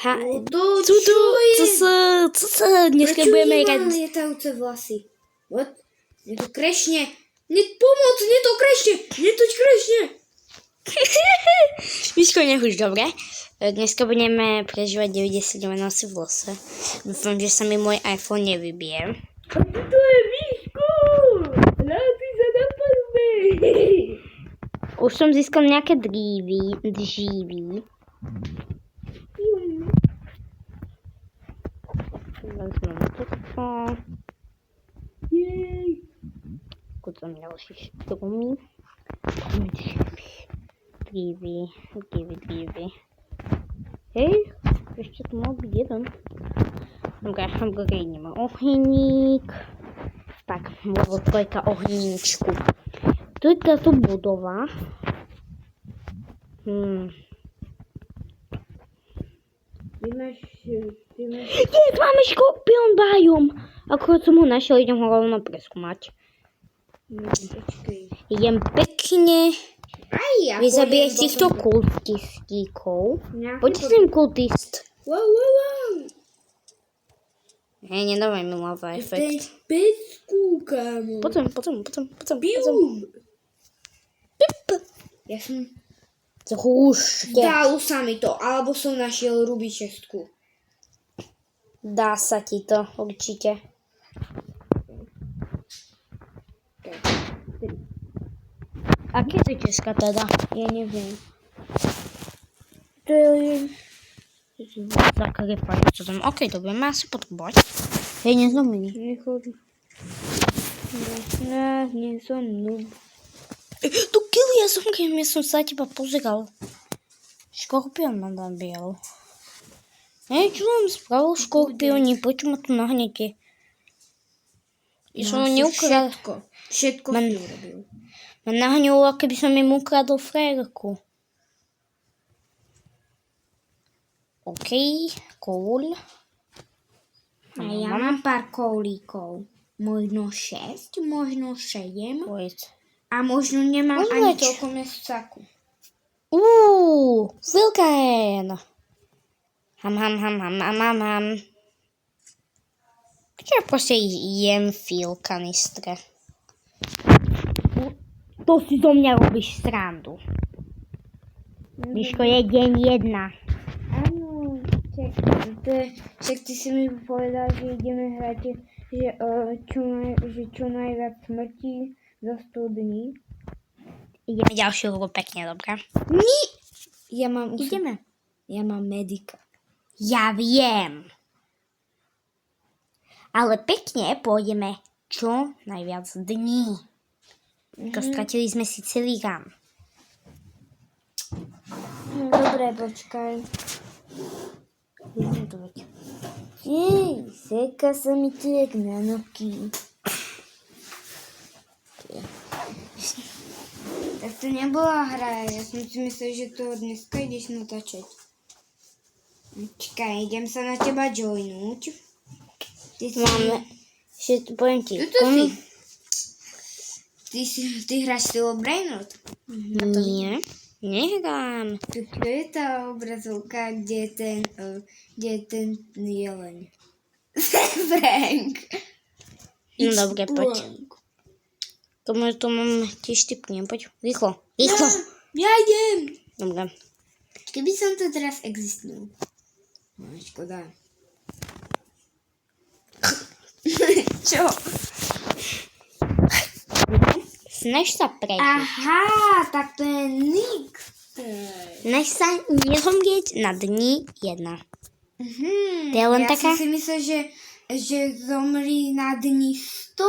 Co sa dneska budeme hrať? Lietajúce vlasy. What? Mne to krešne. Pomoc, mne to krešne. Miško, nech už dobre. Dneska budeme prežívať 90 noci v lose. Dúfam, že sa mi môj iPhone nevybije. A to je Miško. Ty sa napadme. Už som získal nejaké džívy. Vezmem toto. Jej. Kúcam ďalší štromy. Džívy. Hej, ešte tu mal byť jeden. Dobre, ideme ohník. Tak, bolo trojka ohníčku. Tu je táto budova. Ty máš... Máme škorpión bajom. Akorát som ho našiel, idem ho rovno preskúmať. Počkej. Idem pekne vyzabíjať týchto kultistíkov. Poďte sem, kultist. Wow. Hej, nedávaj mi lava efekt. Pecku, kámo. Potom. Pip. Ja som... Zrušte. Dalo sa mi to, alebo som našiel rubičestku. Dá sa ti to, určite. Aké to je česká teda? Ja neviem. To je... Zakrýpať, čo tam... Ok, to budeme asi potrebovať. Hej, nezlomili. Nechodí. Nie som noob. Tu kill, ja som sa teba pozeral. Škorpión ma nabíjal. Hej, čo vám spravil škorpióni? Prečo ma tu nahnete? Ja som ho neukradol. Všetko si urobil. Ma nahňulo, keby som im ukradol frérku. OK, cool. A ja mám pár koulíkov. Možno 6, možno 7. Povedz. A možno nemám ani toľko miest v saku. Filken. Ham. Prečo ja proste jem fil kanistre? To si zo mňa robíš srandu. Miško, je deň 1. Áno, však ty si mi povedal, že ideme hrať, že čo najviac smrti za 100 dní. Ideme ďalšiu hru pekne, dobré? Ideme. Ja mám medika. Ja viem. Ale pekne pôjdeme čo najviac dní. Stratili sme si celý rám. Dobre, počkaj. Seka sa mi tu jak na noky. Tak to nebola hra, ja som si myslel, že to dneska ideš natáčať. Čakaj, idem sa na teba joinúť. Máme, poviem ti. Tuto si. Ty hráš Steel Brainrot? Nie, nehrám. To je tá obrazovka, kde je ten jeleň. Frank. No dobre, poď. To mám tiež typne, poď. Rýchlo. Ja idem. Dobre. Keby som to teraz existnul. No, škoda. Čo? Snaž sa prejsť. Aha, tak to je Nick. Snaž sa nezomrieť na dni 1. To je len taká... Ja som si myslel, že zomri na dni 100.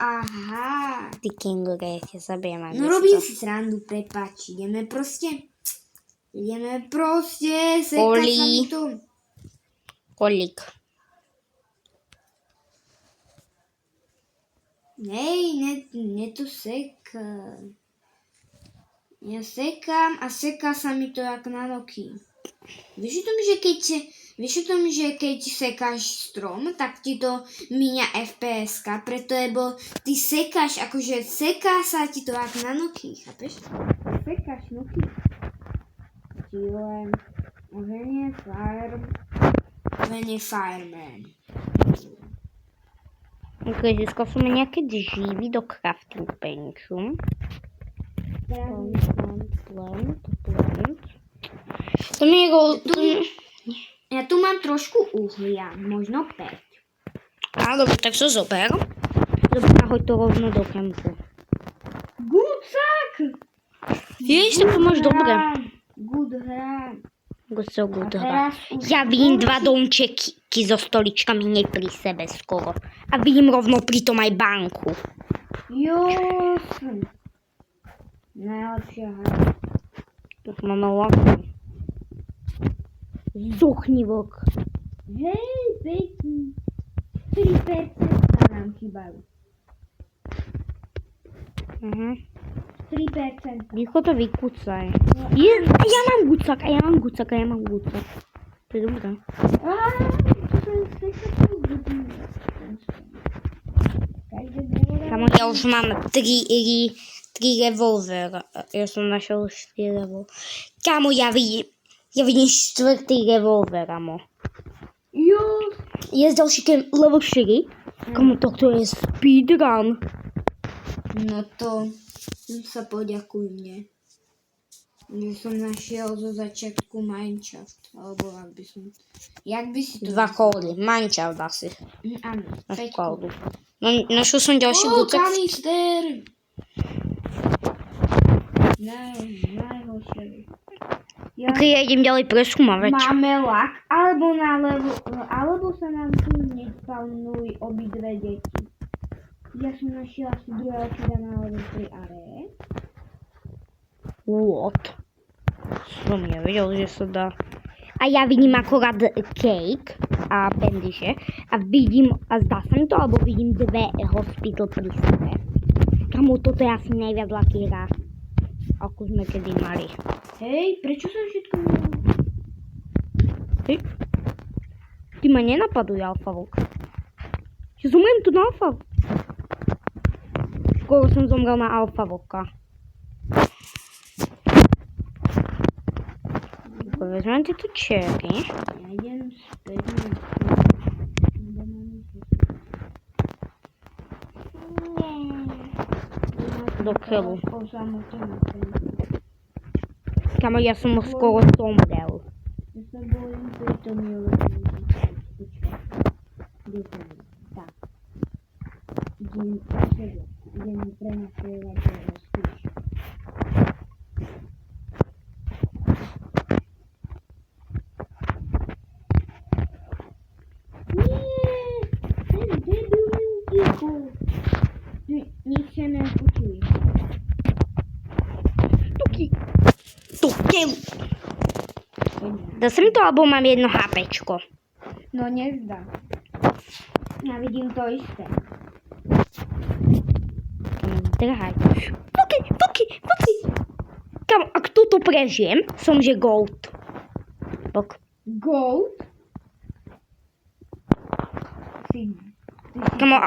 Aha. Ty kenguru, ja ťa zabijem. No robím si srandu, prepáč. Ideme proste, seka sa mi tu. Kolík. Nej, ne to seka. Ja sekám a seká sa mi to jak na noky. Vieš o tom, že keď sekáš strom, tak ti to míňa FPS-ka, preto lebo ty sekáš, akože seká sa ti to jak na noky, chápeš? Sekáš noky. Len Venie Fireman. Ok, získal som nejaké živy do crafting benchu. Plant. To mi je Ja tu mám trošku uhlia, možno 5. Á, dobre, tak sa zober. Dobre, nahoď to rovno do kempu. Gucak! Jej, si to máš dobre. Good hra. Good A hra. teraz už Ja vidím 2 domčeky so stoličkami hneď pri sebe skoro. A vidím rovno pri tom aj banku. Jasne. Najlepšia hra. Tak máme lakú. Zuchni vlk. Hej, pekný. 3% nám chýbajú. 3%. Rýchlo to vykúcaj. A ja mám gucak. To je dobré. Kamo, ja už mám 3 revolver. Ja som našiel už 4 revolver. Kamo, ja vidím 4. revolver, amo. Jo. Je ďalší level 4. Kamo, toto je speedrun. No to sa poďakuj mne. Že som našiel zo začiatku Mineshaft. Alebo ak by som... Jak by si to... 2 kóly. Mineshaft asi. Áno, Na 5 školu. No, našiel som ďalší gucak. kanister! Najhoršie. Ok, ja idem ďalej preskúmavať. Máme lak, alebo sa nám tu nespawnuj obidve deti. Ja som našiel asi druhého čuda na level 3 are. What? Som nevedel, že sa dá. A ja vidím akorát cake a bandyže. A zdá sa mi to, alebo vidím 2 hospital pri sebe. Kamo, toto je asi najviac lucky hra, ako sme kedy mali. Hej, prečo som všetko mal? Ty ma nenapaduj, alfavok. Ja zomriem tu na alfa. Skoro som zomrel na alfavoka. Vezmem tieto čery. Ja idem späť na Do keľu. osamotený. Kamo, ja som skoro zomrel. Ja sa bojím tejto milovej. Tak. Idem prenasledovať do rozpíš. Ten debil mi utíkol. Nič sa nepočuj. Tu keľu. Dá sa mi to, alebo mám 1 HPčko? No nezdá. Ja vidím to isté. Drhaj. Poky. Kamo, ak toto prežijem, som že gold. Bok. Gold? Kamo,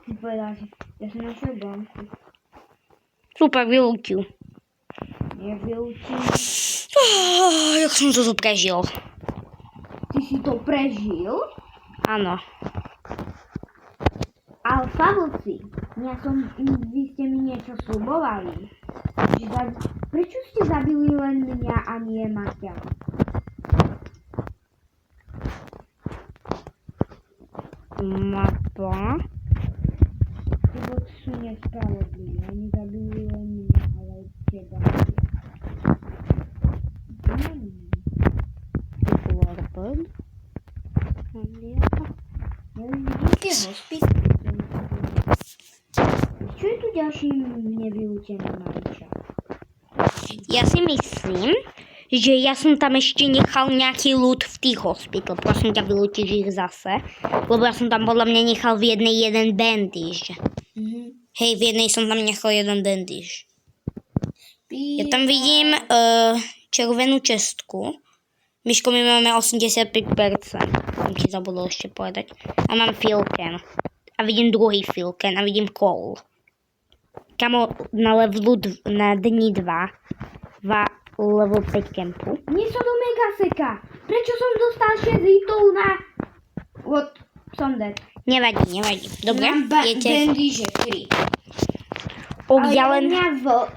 Si povedal, že ja som našiel banku. super, vylúčiu. Nevylúčim. Jak som toto prežil. Ty si to prežil? Áno. Alfa vlci, vy ste mi niečo slubovali. Prečo ste zabili len mňa a nie Maťa? Mapa. Tí vlci sú nespravodliví. Oni zabili len mňa, ale aj teba. Warped. Vidíte hospital? Čo je tu ďalší nevylúčený Mineshaft? Ja si myslím, že ja som tam ešte nechal nejaký loot v tých hospital. Prosím ťa, vylúčiš ich zase. Lebo ja som tam podľa mňa nechal v jednej 1 bandage. Hej, v jednej som tam nechal 1 bandage. Ja tam vidím červenú čestku. Myško, my máme 85%. Som ti zabudol ešte povedať. A mám filken. A vidím druhý filken. A vidím coal. Kamo, na levelu na dni 2 level 5 kempu. Nie som do Megaseka. Prečo som dostal 6 hitov na... Od... Som dead. Nevadí. Dobre, viete. Bandyže 3. Ja len...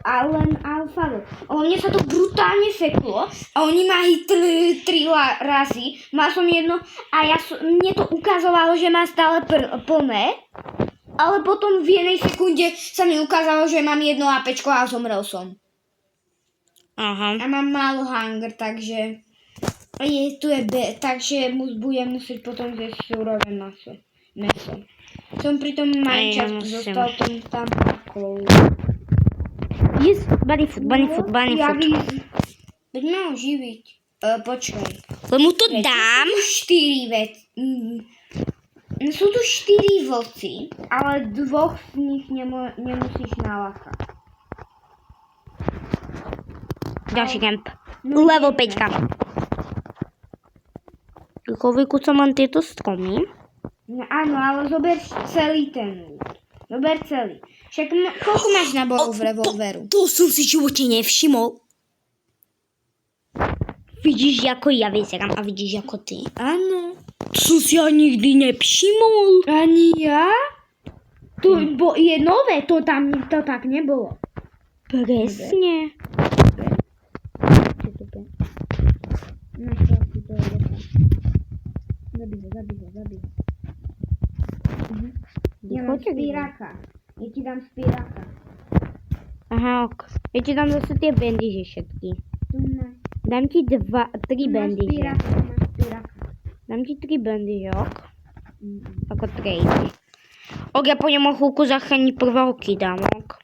A len alfa. Mne sa to brutálne seklo a oni ma hitli 3 razy. Mal som jedno a mne to ukazovalo, že má stále plné. Ale potom v jednej sekunde sa mi ukázalo, že mám jedno APčko a zomrel som. Aha. A mám málo hunger, takže... takže budem musieť potom zjesť surové meso. Som pri tom malý čas dostal tam paklou. Yes, bunny food. Poďme ho živiť. Počkaj. Len mu to dám. Sú tu 4 vlci, ale 2 z nich nemusíš nalákať. Ďalší kemp. Level 5. Vykúcam len tieto stromy. No, áno, ale zober celý ten loot. Zober celý. Však koľko máš nábojov v revolveru? To som si v živote nevšimol. Vidíš, ako ja vyzerám a vidíš, ako ty. Áno. To som si ja nikdy nevšimol. Ani ja? To je nové, to tak nebolo. Presne. Zabij ho. Ja mám spíraka. Ja ti dám spíraka. Aha, ok. Ja ti dám zase tie bandyže všetky. Tu máš. Dám ti 3 bandyže. Máš spíraka. Dám ti 3 bandyže, ok? Ako trade. Ok, ja po ňom chvíľku zachrániť prvého kida, ok?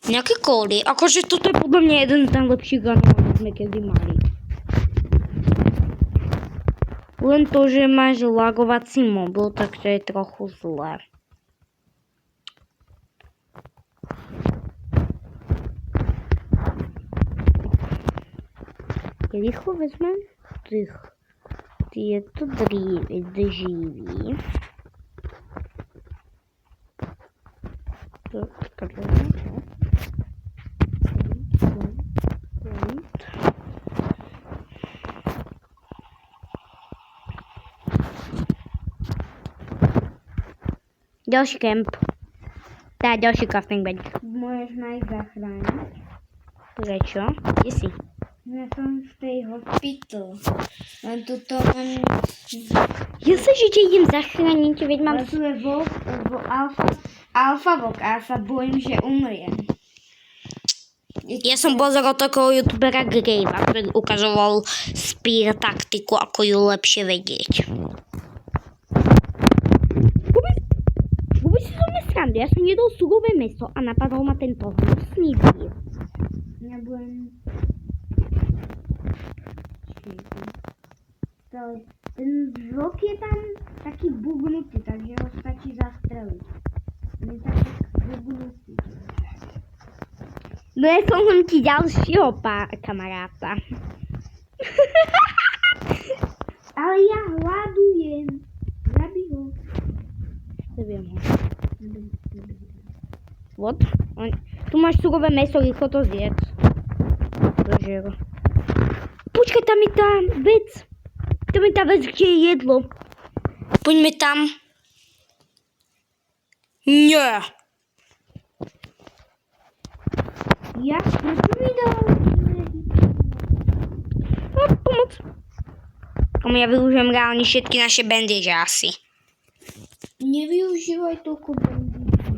Nejaké kódy. Akože toto je podľa mňa jeden z najlepších gunov, ktorý sme kedy mali. Len to, že máš lagovací mobil, takže je trochu zlé. Rýchlo vezmem tieto dříví. Ďalší kemp. Tá, ďalší crafting bench. Môžeš ma ich zachrániť. Prečo? Kde si? Ja som v tej hospital. Len tuto mám... Ja sa, že ťa idem zachrániť, veď mám... Ale tu je alfa vlk a ja sa bojím, že umriem. Ja som pozeral takého youtubera Gravea, ktorý ukazoval spear taktiku, ako ju lepšie vedieť. Vôbec si to nesrandu, ja som jedol surové meso a napadol ma tento hnusný vír. Nebudem... Ten vlk je tam taký bugnutý, takže ho stačí zastreliť. On je taký bugnutý. No ja som ti ďalšieho kamaráta. Ale ja hľadujem. Zabij ho. Zabij ho. What? Tu máš surové meso, rýchlo to zjedz. Dožier. Počkaj, tam je tá vec. Tam je tá vec, kde je jedlo. Poďme tam. Nie. Ja? Prečo mi dal? Pomoc. Komu ja využijem reálne všetky naše bandaže asi. Nevyužívaj toľko bandíží.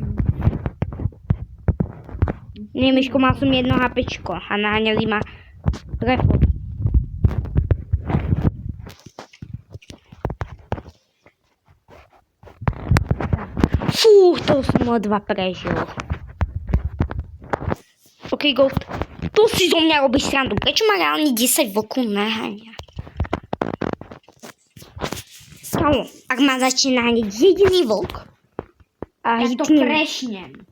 Nie, Myško, mal som jedno HPčko a naháňali ma prechod. Fú, to som ledva prežil. OK, Gold. To si zo mňa robíš srandu. Prečo ma reálne 10 vlkov naháňa? Kámo, ak ma začne naháňať jediný vlk a ja to prešnem.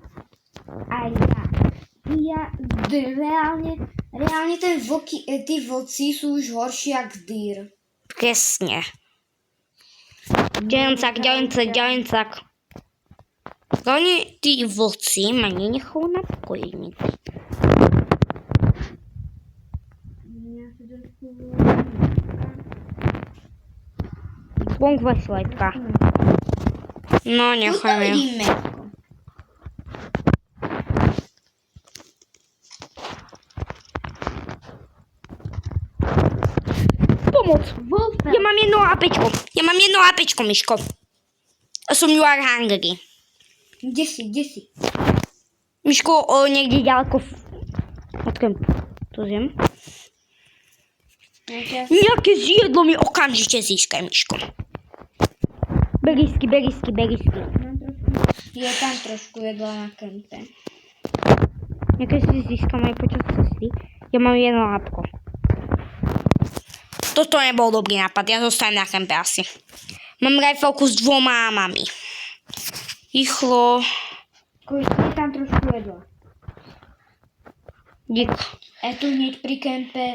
Aj ja. Reálne tí vlci sú už horší jak dýr. Presne. Ďalencak. Hlavne tí vlci ma nenechajú na pokoji. Bąkwa slajka. No, Tuto nechajme. vidím meko. Pomoc! Wolfel. Ja mám jedno apečko, Miško. Som you are hungry. Kde si? Miško, niekde ďaleko od kempu. To zjem. Nejaké zjedlo mi okamžite získaj, Miško. Berisky. Je tam trošku jedla na kempe. Nejaké si získam aj počas cesty. Ja mám jedno apko. Toto nebol dobrý nápad, ja zostanem na kempe asi. Mám rifleku s 2 amami. Rýchlo. Je tam trošku jedla. Dík. Je tu hneď pri kempe.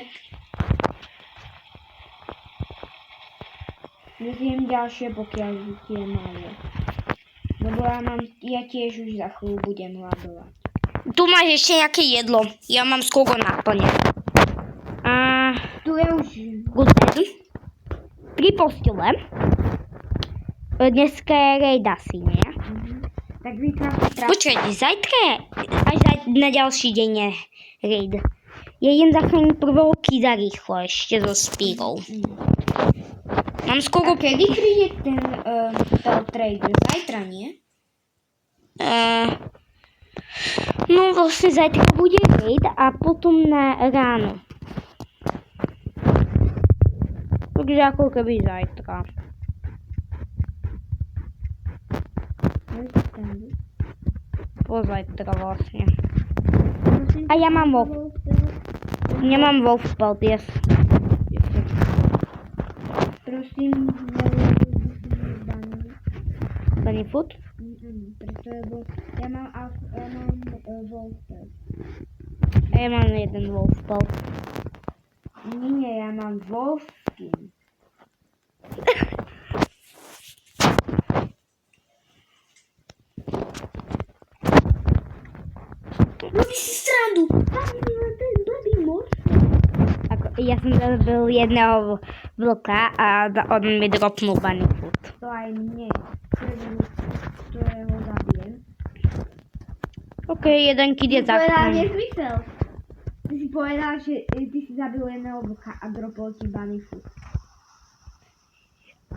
Nezjem ďalšie, pokiaľ tie málo. Lebo ja tiež už za chvíľu budem hľadovať. Tu máš ešte nejaké jedlo. Ja mám skoro naplne. Tu je už... Good bed. Pri postele. Dneska je raid asi, nie? Tak vykrátko. Počkajte, zajtra je, až na ďalší deň je raid. Ja idem zachrániť prvého kida rýchlo ešte so spírou. Mám skoro... A kedy príde ten trader? Zajtra, nie? No vlastne zajtra bude raid a potom na ráno. Takže ako keby zajtra. Pozajtra vlastne. A ja mám wolf. Nemám wolf spelt, yes. Prosím, Bunny food? Lebo ja mám wolf. A ja mám jeden wolf spelt. Nie, ja mám wolf skin. Robí si srandu. Ja som zabil jedného vlka a on mi dropnul bunny food. To aj mne. Ktorého zabijem. OK, jeden kid je Povedal zaknutý. nezmysel. Ty si povedal, že ty si zabil jedného vlka a dropol ti bunny food.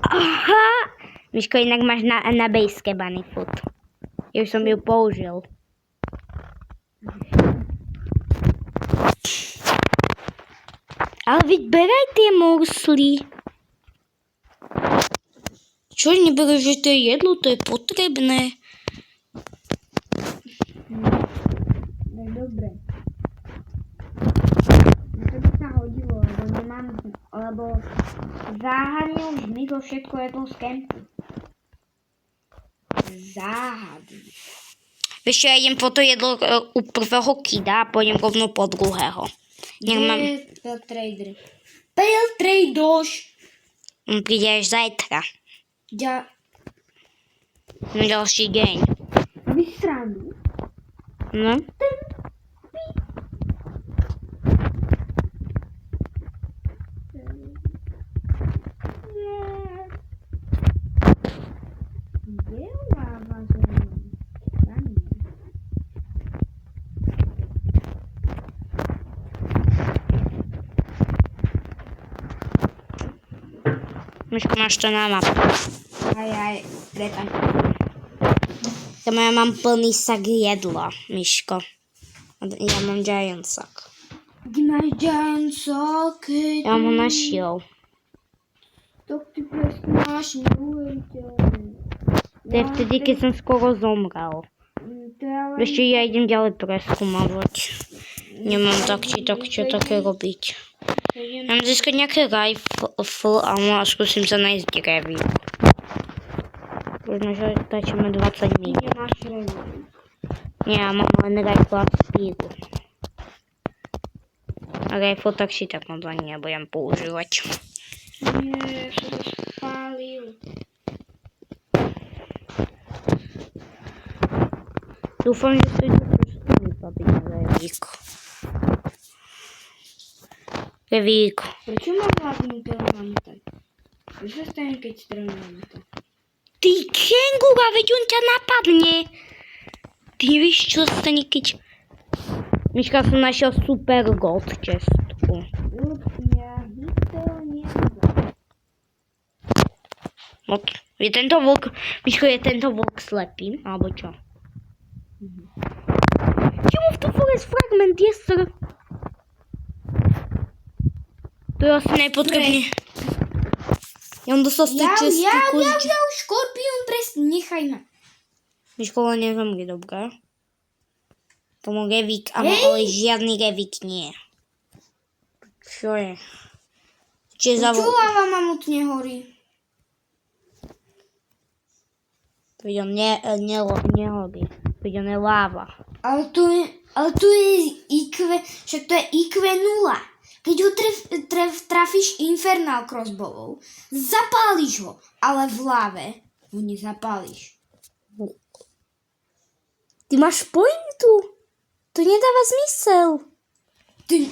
Aha! Miško, inak máš na bejske bunny food. Ja už som ju použil. Ale veď beraj tie morsly. Čo, nebereš, že to je jedlo? To je potrebné. No dobre. No to by sa hodilo, lebo nemám, lebo záhadne už mi to všetko jedlo z kempu. Záhadne. Vieš čo, ja idem po to jedlo u prvého kida a pôjdem rovno po druhého. Nech mám... Kde je Trader? Pale Tradoš! On príde až zajtra. Na ďalší deň. Robíš srandu? No. Kde uváva, že srandu? Miško, máš to na mapu. Aj, prepáč. Ja mám plný sak jedla, Miško. Ja mám giant sak. Kde máš giant sock? Ja mám ho našiel. To ty presne máš neuveriteľné. To je vtedy, keď som skoro zomrel. Vieš čo, ja idem ďalej preskúmavať. Nemám tak či čo také robiť. Mám získať nejaké rifle a skúsim sa nájsť review. Možno, že tačíme 20 minút. Nemáš review. Nie, ja mám len rifle a spíru. A rifle tak si tak moc ani nebudem používať. Nie, som to spálil. Dúfam, že to idú trošku vybaviť na review. Revík. Prečo mám vládnutého mamta? Čo sa stane, keď strelím mamta? Ty kengura, veď on ťa napadne. Ty víš, čo sa stane, keď... Miška, som našiel super gold čestku. Ja to neviem. Je tento vlk... Miško, je tento vlk slepý? Alebo čo? Čemu v tom forest fragment je sr? To je asi najpotrebne. Ja mám dostal z tej čestky kozičky. Škorpión, presne, nechaj ma. Miško, len nezomri, dobré? Tomu revík, ale žiadny revík nie. Čo je? Čo lava mamut nehorí? Veď on nehorí. Veď on je láva. Ale to je IQ, však to je IQ 0. Keď ho trafíš infernál crossbowou, zapáliš ho, ale v láve ho nezapáliš. Ty máš pointu. To nedáva zmysel.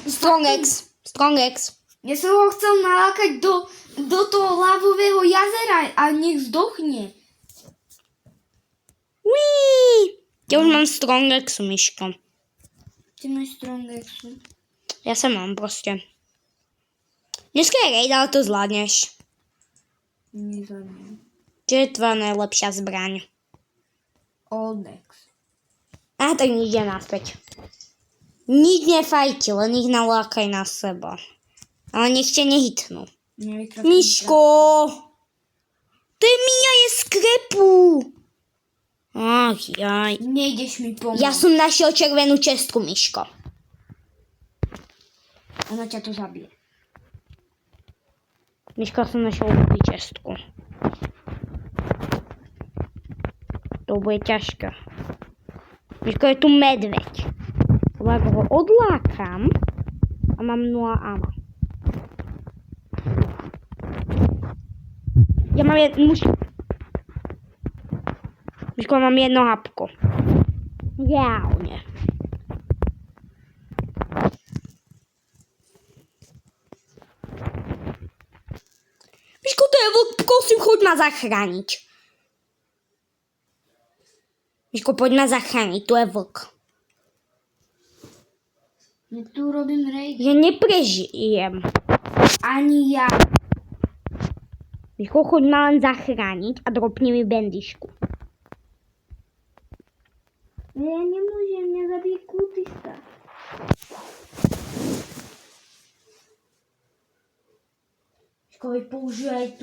Strong X. Ja som ho chcel nalákať do toho lávového jazera a nech zdochne. Uí. Ja už mám Strong X, Miško. Ty máš Strong X. Ja sa mám proste. Dneska je raid, ale to zvládneš. Nezvládnem. Čo je tvoja najlepšia zbraň? Old X. Tak nič je naspäť. Nič nefajti, len ich nalákaj na seba. Ale nech ťa nehytnú. Miško! To je Mia je z krepu. Ach, jaj. Nejdeš mi pomôcť. Ja som našiel červenú čestku, Miško. Ona ťa to zabije. Miško, som našiel úplný čestku. To bude ťažké. Miško, je tu medveď. Lebo ako ho odlákam a mám 0 ama. Ja mám Miško, mám jedno hapko. Reálne. Miško, to je vlk, prosím, choď ma zachrániť. Miško, poď ma zachrániť, to je vlk. Ja tu robím raid. Ja neprežijem. Ani ja. Miško, choď ma len zachrániť a dropni mi bendišku. Ja nemôžem, mňa zabije kultista. Miško, veď používaj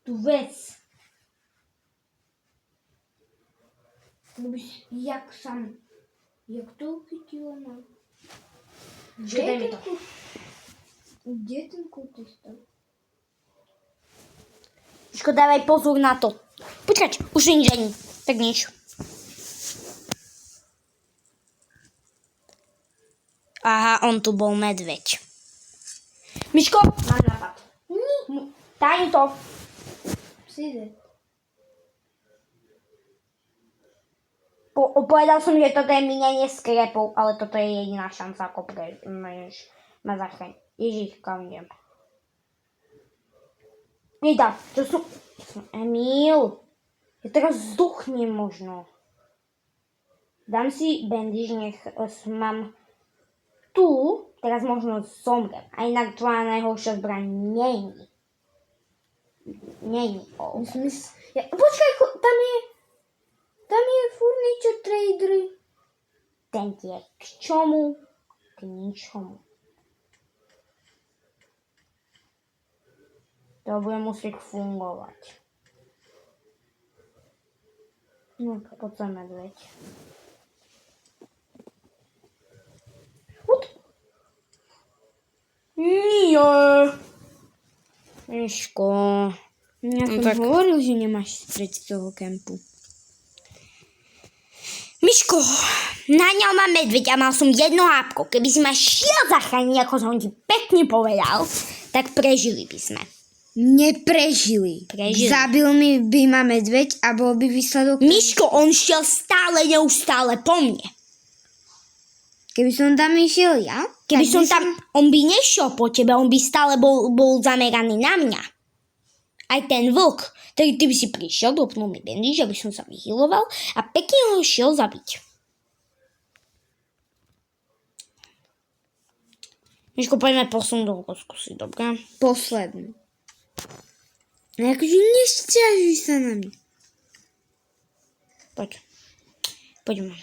tú vec. Jak to uchytilo ma? Daj mi to. Kde je ten kultista? Miško, dávaj pozor na to. Počkať, už nič ani. Tak nič. Aha, on tu bol medveď. Miško, mám nápad. Daj to. Přijde. Povedal som, že toto je minenie skrepov, ale toto je jediná šanca, ako ma zachrániť. Ježiš, kam idem. Nejda, to sú... Emil, ja teraz zduchnem možno. Dám si bandage, nech mám tu, teraz možno zomrem. A inak tvoja najhoršia zbraň není. Není. Počkaj, tam je furniture trader. Ten ti je k čomu? K ničomu. To bude musieť fungovať. No, poď sa medveď. Nie. Miško. Ja som tak hovoril, že nemáš stretť toho kempu. Miško, na ňom mám medveď a mal som jedno hápko. Keby si ma šiel zachrániť, ako som ti pekne povedal, tak prežili by sme. Neprežili. Prežili. Zabil by ma medveď a bol by výsledok... Miško, on šiel neustále po mne. Keby som tam išiel ja, Keby tak som by tam, on by nešiel po tebe, on by stále bol zameraný na mňa. Aj ten vlk. Tak ty by si prišiel, dopnul mi bandage, aby som sa vyhyloval a pekne ho šiel zabiť. Miško, poďme posunúť do skúsiť, dobré? posledný. No akože nesťažuj sa na mňa. Poďme.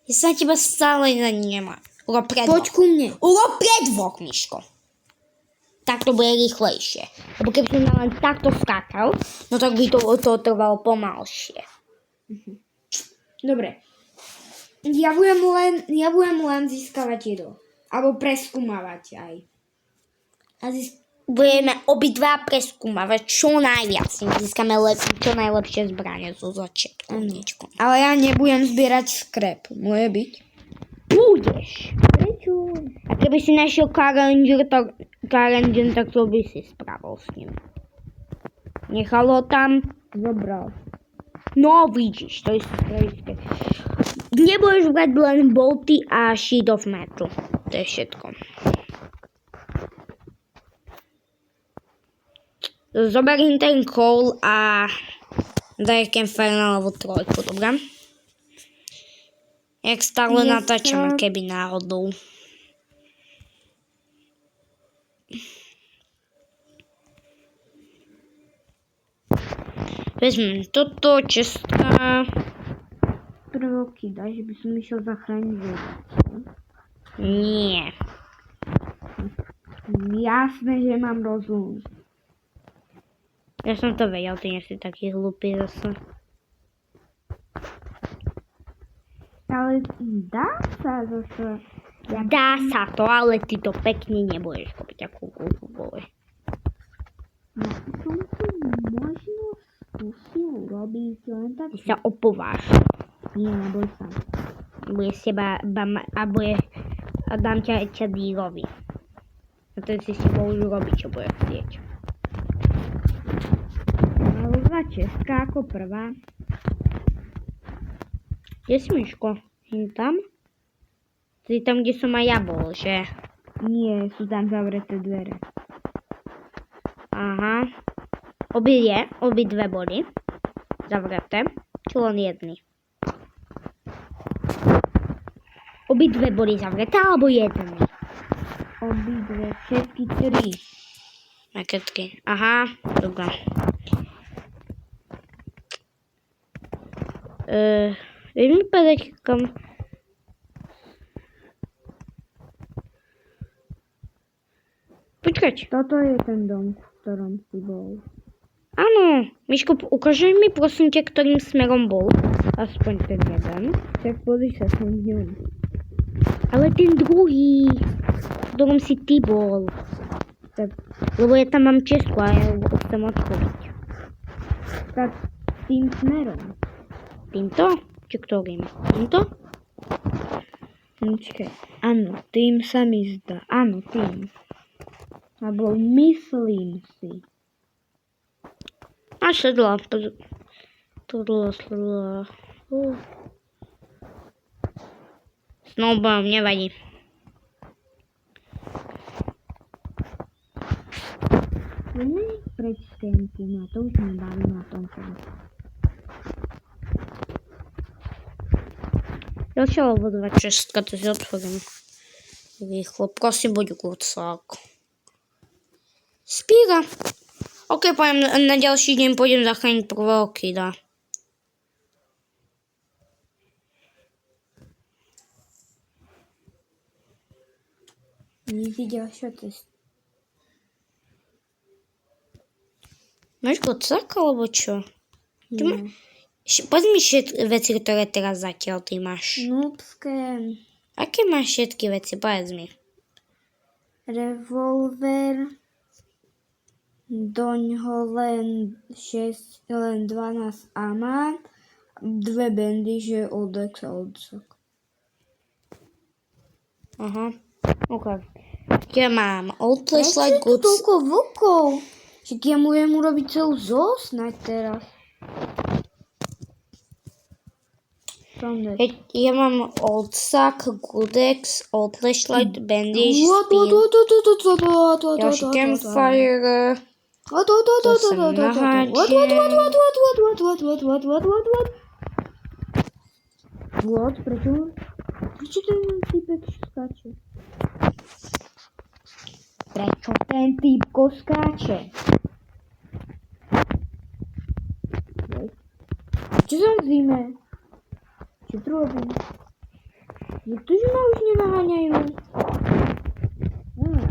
Ja sa na teba stále nemám. Urob pred Poď ku mne. Urob predvok, Miško. Tak to bude rýchlejšie. Lebo keby som len takto skákal, no tak by to trvalo pomalšie. Dobre. Ja budem len získavať jedlo. Alebo preskúmavať aj. Budeme obidva preskúmavať čo najviac. Získame čo najlepšie zbranie zo začiatku. Ale ja nebudem zbierať skrep. Môže byť? Budeš. Prečo? A keby si našiel Carenger, tak to by si spravil s ním. Nechal ho tam. Zobral. No vidíš, to je strojské. Nebudeš brať len bolty a sheet of metal. To je všetko. Zoberiem ten coal a daj campfire na level 3, dobrá? Jak stále natáčame, keby náhodou. Vezmem toto, čestka. Prvky, daj, že by som išiel zachrániť vodu. Nie. Jasné, že mám rozum. Ja som to vedel, ty nie si taký hlupý zase. Ale dá sa zase. Dá sa to, ale ty to pekne nebudeš kopiť ako kúku boli. No, som to možno skúsil urobiť len tak. Ty sa opováš. Nie, neboj sa. Bude s teba a dám ťa dílovi. A to si s tebou už robiť, čo bude chcieť. Ale česká ako prvá. Kde si, Miško? Tam? Si tam, kde som aj ja bol, že? Nie, sú tam zavreté dvere. Aha. Obidve boli zavreté. Či len jedny? Obidve boli zavreté, alebo jedny? Obidve, všetky tri. Aké tri? Aha, dobrá. Vieš mi povedať, kam... Počkať. Toto je ten dom, v ktorom si bol. Áno, Miško, ukážeš mi prosím ťa, ktorým smerom bol. Aspoň ten jeden. Tak pozri sa som ňom. Ale ten druhý, v ktorom si ty bol. Tak, Lebo ja tam mám česku a ja ho chcem otvoriť. tak tým smerom. Týmto? Či ktorým? Týmto? Počkaj. Áno, tým sa mi zdá. Áno, tým. Alebo myslím si. A sedla. Sedla. Snowbomb, nevadí. Poďme preč z kempu, no to už nebavím na tom kempu. Ďalšia level 26, to si otvorím. Rýchlo, prosím, buď kurcák. Spíra. Ok, poďme na ďalší deň, pôjdem zachrániť prvého kida. Nikdy ďalšia cesta. Máš kurcák, alebo čo? Nie. Poď mi veci, ktoré teraz zatiaľ ty máš. Noobské. Aké máš všetky veci? Povedz mi. Revolver. Doňho len 12 amán. 2 bandyže od Dex a od Sok. Aha. Ok. Ja mám old Prečo flashlight, je tu good... toľko vlkov? Však ja môžem urobiť celú zoo snať teraz. Ja mám Old Sack, Goodex, Old Flashlight, Bandage, What? ďalší Campfire. To sem nahádžem. What? Prečo ten typek skáče? Prečo ten typko skáče? Čo som v zime? Čo tu robím? Jak to, že ma už nenaháňajú?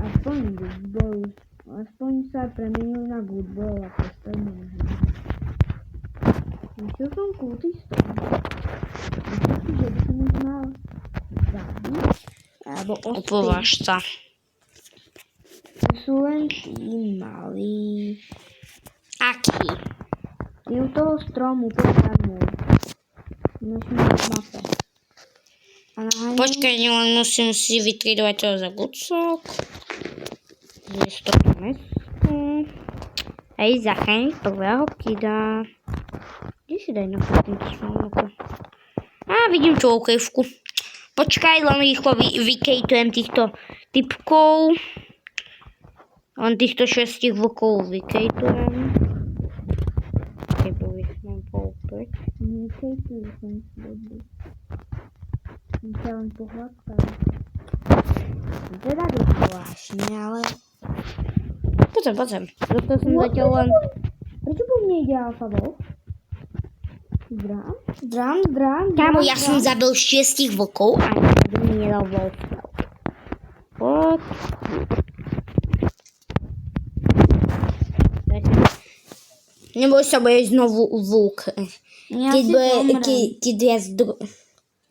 Aspoň good boy. Aspoň sa premenil na good boy a prestal nenaháňajú. Myslel som kultistom. Myslel si, že by som ich mal zabiť? Alebo Opováž sa. To sú len tí malí. Aký? Tí u toho stromu, posadnú. Našim mape. Počkaj, len musím si vytridovať to za gucok. Zjesť to na mestu. Hej, zachrániť prvého kida. Kde si daj napríklad smolnoku? Vidím čoukejvku. Počkaj, len rýchlo vykejtujem týchto typkov. Len týchto 6 vlkov vykejtujem. Mám poupek. Nekejtuj som si dobrý. Som sa len pohľadkal. Teda to zvláštne, ale... Poďme. Dostal som zatiaľ len... Prečo po mne ide alfabet? Drám. Kámo, ja som zabil 6 vlkov a nikto mi nedal wolfspell. Poď. Neboj sa, bude znovu vlk. Ja Keď si bude... zomrem. Keď ja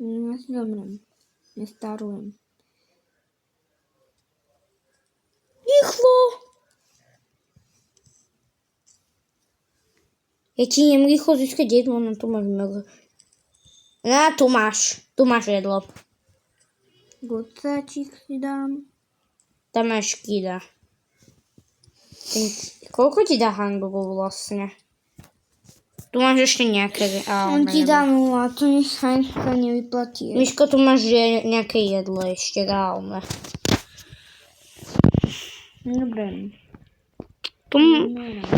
Ja si zomrem. Nestarujem. Rýchlo! Ja ti idem rýchlo získať jedlo, no tu máš mega. Tu máš jedlo. Gucáčik si dám. Tam máš kida. Koľko ti dá hangov vlastne? Tu máš ešte nejaké... On ti dá 0, to nechaj sa nevyplatí. Miško, tu máš nejaké jedlo ešte reálne. Dobre.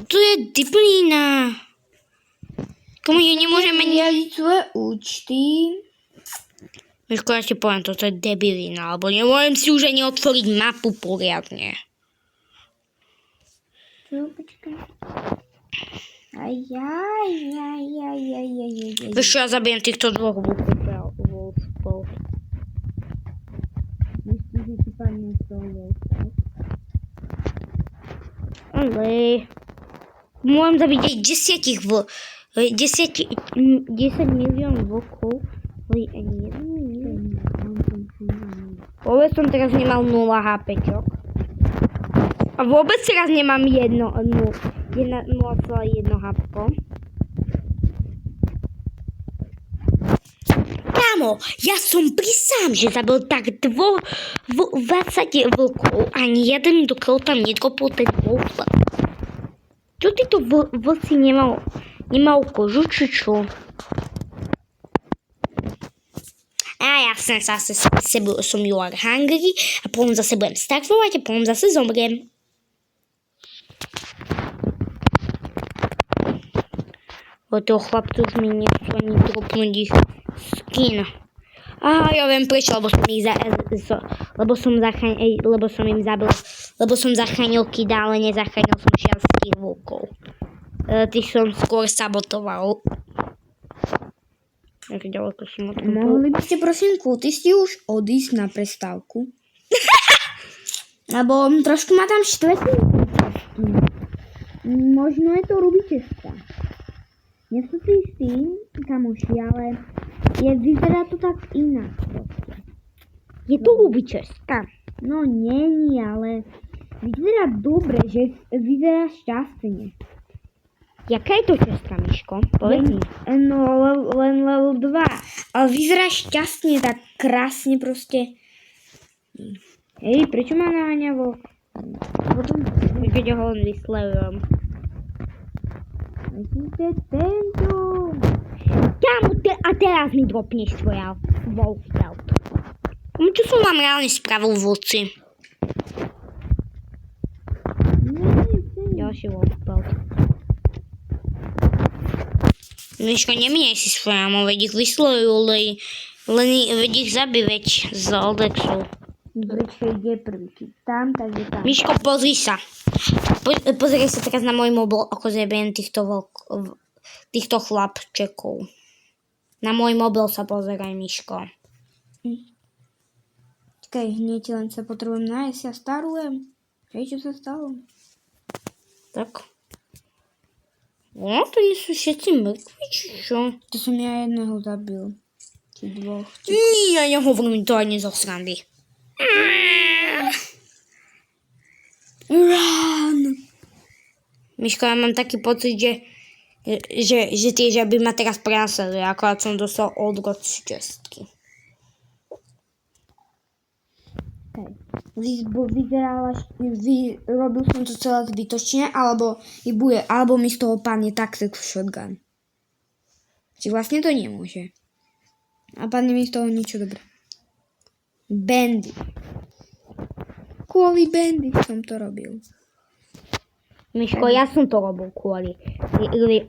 Tu je diplína. Komu ja nemôžeme... riadiť svoje účty. Miško, ja ti poviem, toto je debilina, lebo nemôžem si už ani otvoriť mapu poriadne. Čo, počkaj. Vieš čo, ja zabijem týchto dvoch wolfov. Myslíš, že ti padne z toho wolfov? Ale... Môžem zabiť aj 10 milión vlkov. Ale ani 1 milión. Vôbec som teraz nemal 0 HPčok. A vôbec teraz nemám 0,1 HPko. Kámo, ja som prisám, že zabil tak 20 vlkov. Ani jeden dokiaľ tam nedropol ten wolf. Čo títo vlci nemal kožu, či čo? A jasne, zase som you are hungry a potom zase budem starvovať a potom zase zomriem. Od toho chlapcu už mi nechcú ani dropnúť ich skin. Ja viem prečo, lebo som zachránil kida, ale nezachránil som 6 vlkov. Tých som skôr sabotoval. Tak ďaleko som od toho. Mohli by ste prosím kultisti už odísť na prestávku? Lebo trošku ma tam štvetí. Možno je to rubičesta. Nie sú si istí, kamoši, ale vyzerá to tak inak. Je to rubičestka. No nie, ale vyzerá dobre, že vyzerá šťastne. Jaká je to čestka, Miško? Povedz mi. No, len level 2. Ale vyzerá šťastne, tak krásne proste. Hej, prečo ma naháňavo? Keď ho len vyslevujem. Myslíte tento? Kámo, a teraz mi dropneš svoja Wolfbelt. Čo som vám reálne spravil v oci? Ďalší Wolfbelt. Miško, nemieňaj si svoje amo, veď ich vyslovujú, len veď ich zabij, veď z Aldexu. Počkej, kde je prvý? Tam, takže tam. Miško, pozri sa. Pozri sa teraz na môj mobil, ako zabijem týchto chlapčekov. Na môj mobil sa pozeraj, Miško. Čakaj, hneď len sa potrebujem nájsť, ja starujem. Čo sa stalo? Tak. No, to nie sú všetci mŕtvi, či čo? To som ja jedného zabil. Či dvoch. Nie, ja hovorím to ani zo srandy. Run! Miško, ja mám taký pocit, že tie žaby ma teraz prenasledujú, akorát som dostal odrod z čestky. Robil som to celé zbytočne, alebo mi z toho padne Tactical Shotgun. Či vlastne to nemôže. A padne mi z toho niečo dobré. Bandy. Kvôli Bandy som to robil. Miško, ja som to robil kvôli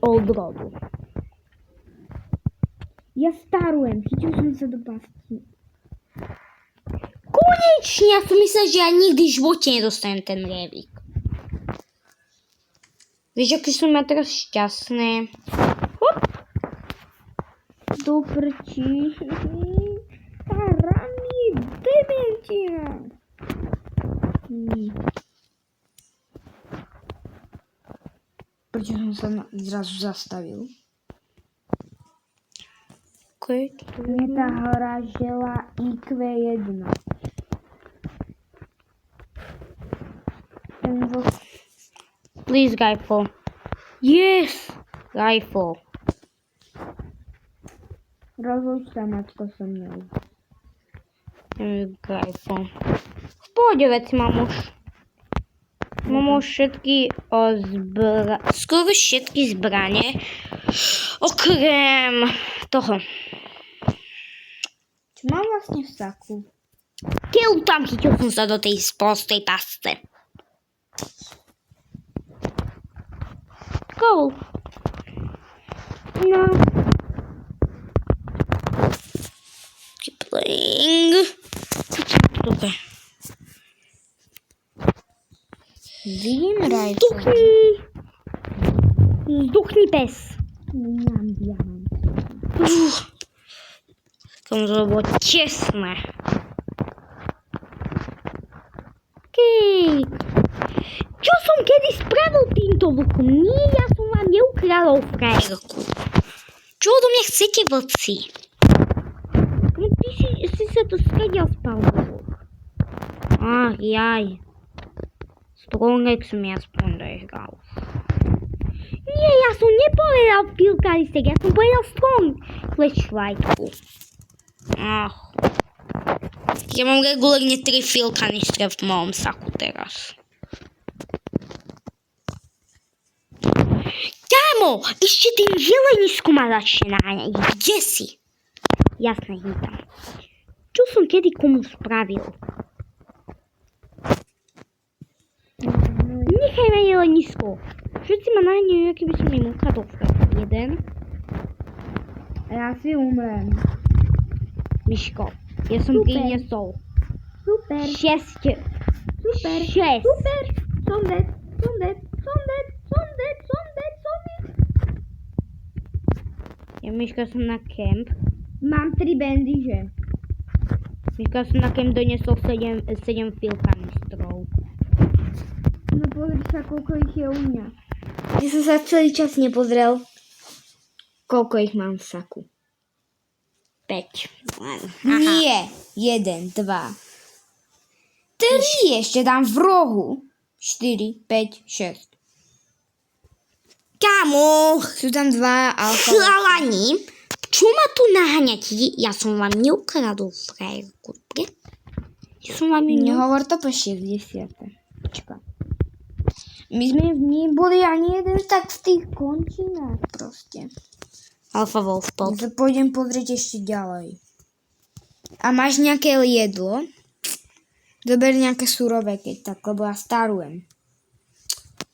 odrodu. Ja starujem, chytil som sa do pastky. Konečne, ja som myslel, že ja nikdy v živote nedostanem ten revik. Vieš, aký som ja teraz šťastný. Hop. Do prčí. Starami dementia. Prečo som sa zrazu zastavil? Mne tá hra žela IQ1. Please, rifle. Yes! Rifle. Rozluč sa, mačko, so mnou. Rifle. V pohode veci, mamuš. Mám už všetky skoro všetky zbrane. Okrem toho. Čo mám vlastne v saku? Keľu tam chytil som sa do tej sprostej pasce. Cool. No. Keep playing. Dobre. Vidím rajco. Zduchni, pes. Nemám diamant. To bolo tesné. Okej. Čo som kedy spravil týmto vlkom? Nie, ja som vám neukradol frajerku. Čo odo mňa chcete, vlci? No ty si sa to stredil spal, vlk. Ach, jaj. Strongek som ja aspoň dohral. Nie, ja som nepovedal pilkalistek, ja som povedal strong flashlightku. Ach. Ja mám regulárne 3 filkanistre v mojom saku teraz. Kámo, ešte tým želenisku ma začne naháňať. Kde si? Jasné, hýtam. Čo som kedy komu spravil? Nechaj ma jelenisko. Všetci ma naháňajú, aký by som im ukradol jeden. A ja si umrem. Miško, ja som priniesol. Super. 6. Super. 6. Super. Som dead. Ja Miška som na kemp. Mám 3 bandyže. Miška som na kemp doniesol 7 filkanistrov. No pozri sa, koľko ich je u mňa. Ja som sa celý čas nepozrel, koľko ich mám v saku. 5. Nie. 1, 2, 3 ešte dám v rohu. 4, 5, 6. Kámo, Sú tam 2 alfa. chalani, čo ma tu naháňate? Ja som vám neukradol frajerku. Ja som vám ju Nehovor to po 60. Počka. My sme neboli ani jeden tak v tých končinách proste. Alfa Wolf Ja pod. sa pôjdem pozrieť ešte ďalej. A máš nejaké jedlo? Dober nejaké surové, keď tak, lebo ja starujem.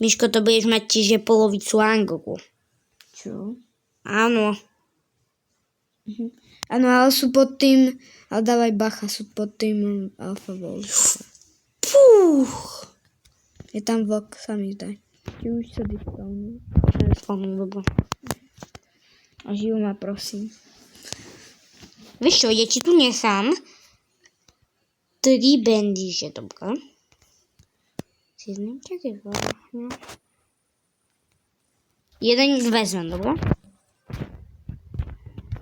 Miško, to budeš mať čiže polovicu Angoku. Čo? Áno. Áno, ale sú pod tým, ale dávaj bacha, sú pod tým Alfa Wolf. Fúch. Je tam vlk, sa mi zdá. Či už sa disponujú. Dobre. A žijú ma, prosím. Vieš čo, ja ti tu nechám 3 bandíže, dobre? Si znam čakaj, no. Jeden vezmem, dobre?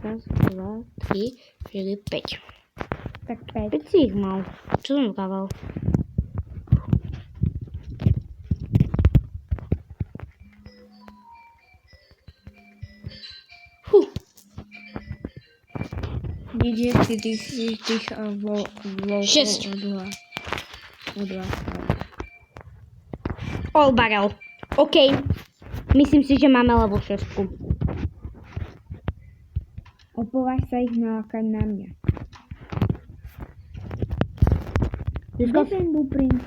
Raz, 2, 3, 4, 5. Tak 5. 5 si ich mal. Čo som dával? Vidíš si tých vlkov 6. odva. All barrel. OK. Myslím si, že máme level 6. Opováž sa ich nalákať na mňa. Kde ten blueprint?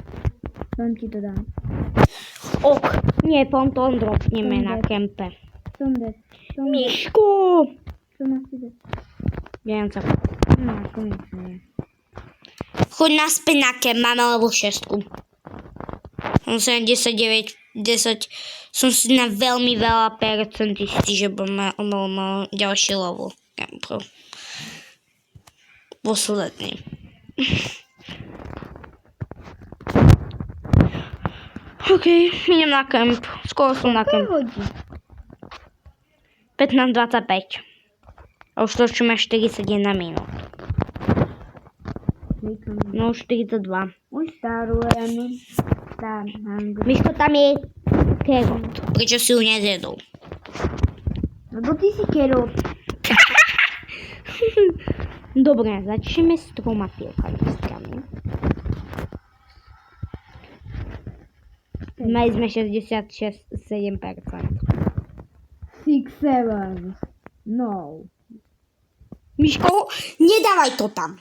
Vám ti to dám. Ok. Nie, potom dropneme na kempe. Som dead. Miško! Čo má si dead? Viem sa. No, konečne. Choď naspäť na kemp, máme level 6. Som 79, 10. Som si na veľmi veľa percent istý, že budeme mal ďalší level kempu. Posledný. OK, idem na kemp. Skoro som na kemp. 15:25. A už točíme 41 minút. No už 42. Už starujem. Miško, tam je kerot. Prečo si ju nezjedol? Lebo ty si kerot. Dobre, začneme s 3 pilkami. Mali sme 66,7%. 6, 7. No. Miško, nedávaj to tam.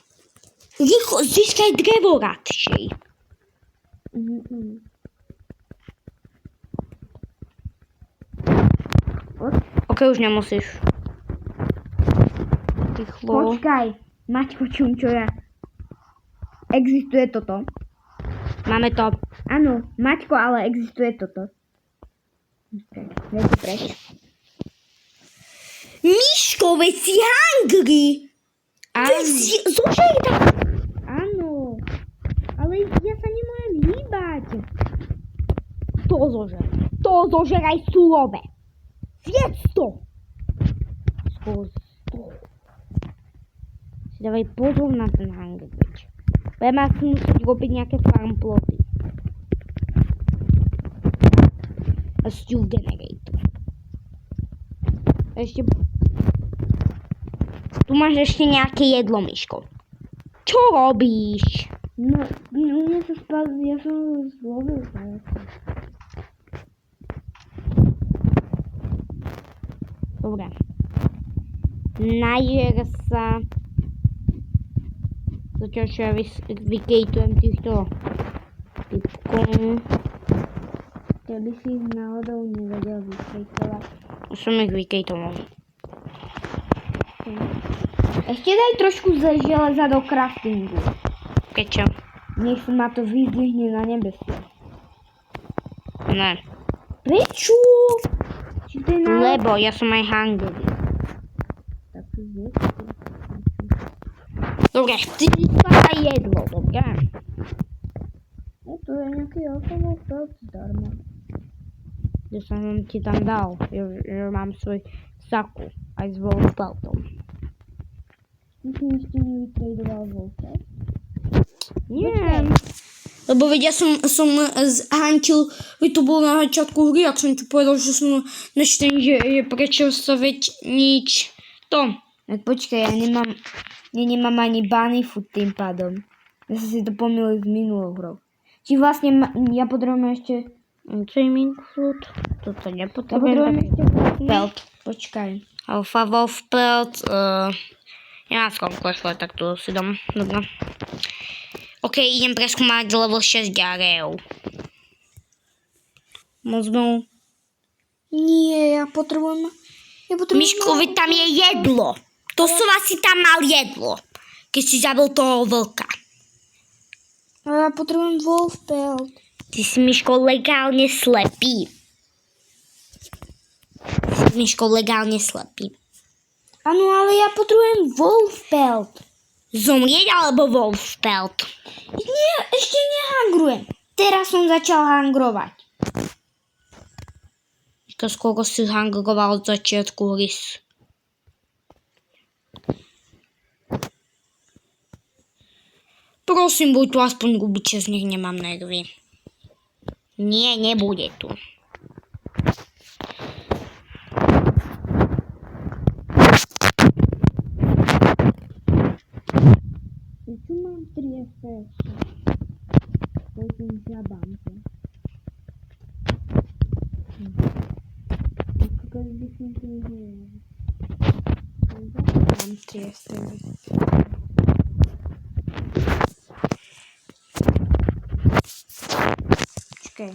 Rýchlo, získaj drevo radšej. OK, už nemusíš. Rýchlo. Počkaj. Maťko Čunčoja. Existuje toto? Máme to. Áno, Maťko, ale existuje toto. Veď preč. Miško, veď si hungry. Zožej tam. Áno. Ale ja sa nemôžem hýbať. To zožer. To zožeraj surové. Zjedz to. Skôr to. Si dávaj pozor na ten hungry. Budeme asi musieť robiť nejaké farm ploty. A stew generator. Ešte... Tu máš ešte nejaké jedlo, Miško. Čo robíš? No, ja som zlovil zajacov. Dobre. Najer sa. Zatiaľ, čo ja vykejtujem týchto typkov. Keby si ich náhodou nevedel vykejtovať. Už som ich vykejtoval. Ešte daj trošku železa do craftingu. Kečo? Nech sa ma to vyzdvihne na nebesie. Ne. Prečo? Či to je Lebo ja som aj hungry. Tak to je. Dobre, ty získaj jedlo, dobre? No to je nejaký alkohol zdarma. Ja som ti tam dal, že mám svoj saku aj s volspeltom. Ty si ešte nevytradoval volspelt? Nie. Lebo veď ja som zhantil, veď to bolo na začiatku hry, ak som ti povedal, že som nečten, že prečo sa veď nič to. Tak počkaj, ja nemám ani bunny food tým pádom. Ja som si to pomýlil s minulou hrou. Či vlastne ja potrebujem ešte... Swimming food? Toto Ja nepotrebujem. potrebujem ešte vlastne... Belt. Počkaj. Alfa Wolfpelt. Ja mám skôr tak tu si dom. Dobre. OK, idem preskúmať level 6 ďarev. Možno... Nie, ja potrebujem... Miškovi tam je jedlo. To som asi tam mal jedlo. Keď si zabil toho vlka. Ale ja potrebujem Wolfpelt. Ty si, Miško, legálne slepý. Áno, ale ja potrebujem Wolfpelt. Zomrieť alebo Wolfpelt? Nie, ešte nehangrujem. Teraz som začal hangrovať. Skoro si hangroval od začiatku rys. Prosím, buď tu aspoň gubiče, z nich nemám nervy. Nie, nebude tu. Tu mám 3 FPS. Poďme žabám to. Každý som tu nehovoril. Mám 3 FPS. Počkej.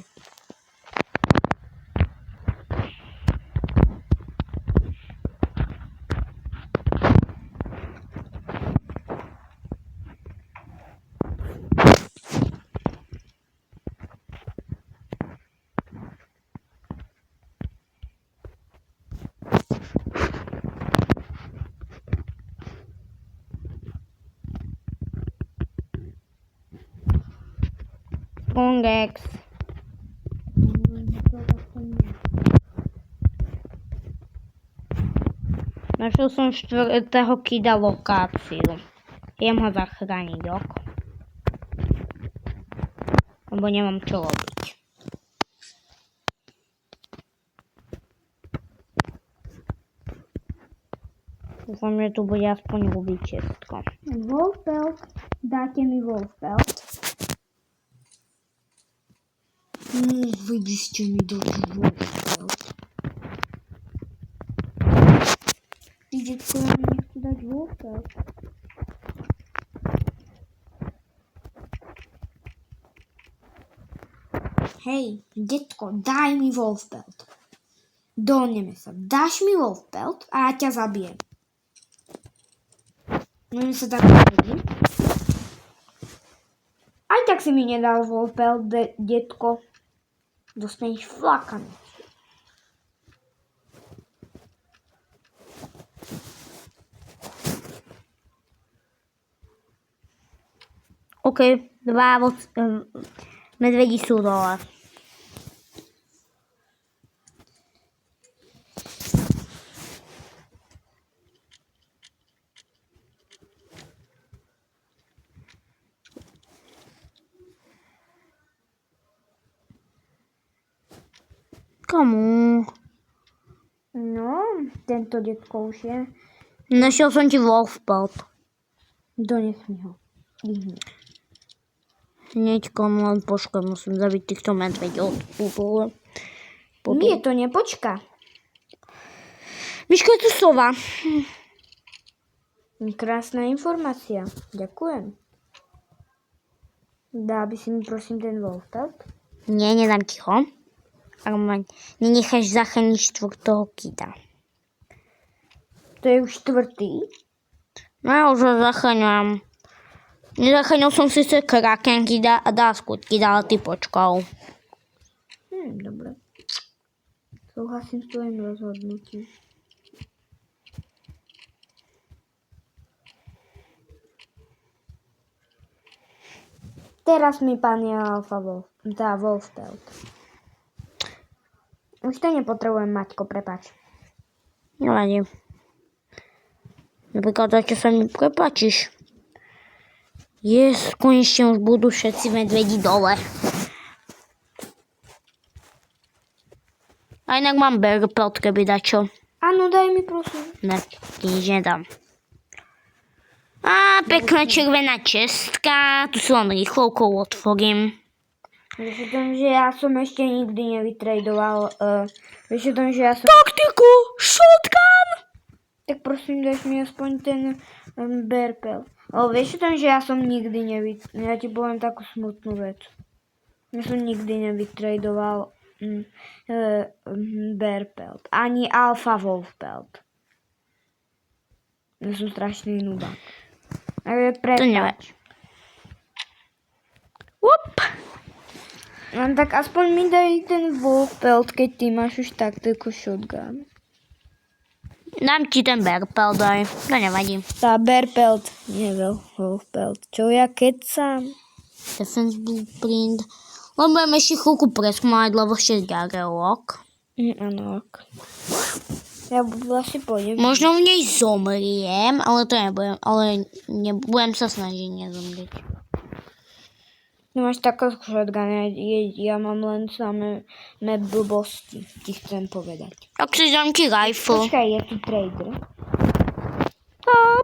Kongex. Našiel som 4. kida lokáciu. Idem ho zachrániť, ok? Lebo nemám čo robiť. Dúfam, že tu bude aspoň gubičestko. Wolfpelt. Dáte mi Wolfpelt. Vy by ste mi dali Wolfpelt. Ty, detko, ja mi nechci dať Wolfpelt. Hej, detko, daj mi Wolfpelt. Dohodneme sa. Dáš mi Wolfpelt a ja ťa zabijem. Môžeme sa tak dohodnúť? Aj tak si mi nedal Wolfpelt, detko. Dostaneš flakami. OK, 2 medvedí sú dole. Komu? No, tento detko už je. Našiel som ti Wolfpelt. Dones mi ho. Hneď komu len počkaj, musím zabiť týchto medvedov. Nie, to nepočka. Miško, je tu sova. Krásna informácia. Ďakujem. Dá by si mi prosím ten Wolfpelt? Nie, nedám ti ho. Ak ma nenecháš zachrániť 4. kida. To je už 4. No ja už ho zachráňujem. Nezachránil som síce Kraken kida a Dásku kida, ale ty počkal. Dobre. Súhlasím s tvojim rozhodnutím. Teraz mi pani Alfa Wolfpelt. Už to nepotrebujem, Maťko, prepáč. Nevadí. Napríklad za čo sa mi prepáčiš. Konečne už budú všetci medvedi dole. A inak mám Bergpelt, keby dačo. Áno, daj mi prosím. Ne, ti nič nedám. Á, pekná červená čestka. Tu si len rýchlovkou otvorím. Vieš o tom, že ja som ešte nikdy nevytradoval. Vieš o tom, že ja som... Taktiku! Shotgun! Tak prosím, dáš mi aspoň ten Berpel. Ale vieš o tom, že ja som nikdy ja ti poviem takú smutnú vec. Ja som nikdy nevytradoval Berpelt. Ani Alpha Wolfpelt. Ja som strašný nubák. To nevadí. Up. Tak aspoň mi daj ten Wolfpelt, keď ty máš už takto shotgun. Dám ti ten Berpel, daj. To nevadí. Tá Berpelt, nie Wolfpelt. Čo ja kecam? Defense Blueprint. Len budem ešte chvíľku preskúmať, lebo ešte rok. Áno, ok. Ja vlastne pôjdem. Možno v nej zomriem, ale to nebudem. Ale budem sa snažiť nezomrieť. No máš takú shotgun, ja mám len samé blbosti, ti chcem povedať. Tak si dám ti rifle. Počkaj, je tu trader.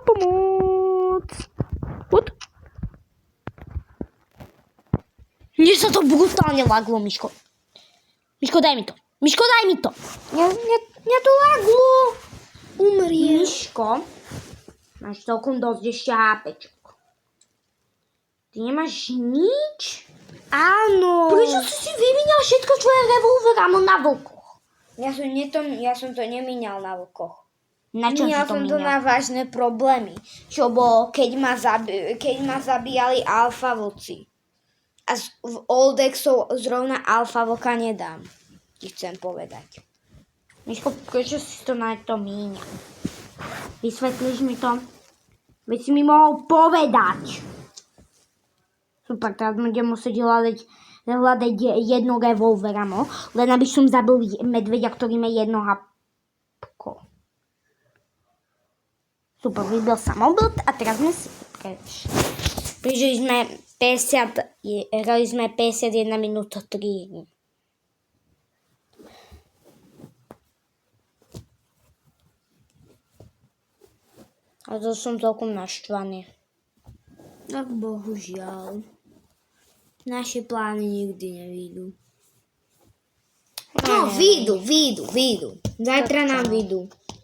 Pomoc. What? Mne sa to brutálne laglo, Miško. Miško, daj mi to. Miško, daj mi to. Mňa to laglo. Umrie. Miško, máš celkom dosť ešte hápečok. Ty nemáš nič? Áno. Prečo si vymenial všetko tvoje revolveramo na vlkoch? Ja som to nemíňal na vlkoch. Na čo si to som to míňal? na vážne problémy. Čo bolo, keď ma zabíjali alfa vlci. A v Oldexov zrovna alfa vlka nedám. Ti chcem povedať. Miško, prečo si to na to míňal? Vysvetlíš mi to? Veď si mi mohol povedať. Super, teraz budem musieť hľadať jedno revolveramo, len aby som zabil medveďa, ktorý má jedno hapko. Super, vybil sa mobil a teraz sme si prišli sme 51 minút 3. A to som celkom naštvaný. Tak bohužiaľ. Naše plány nikdy nevídu. No, výjdu. Zajtra nám výjdu.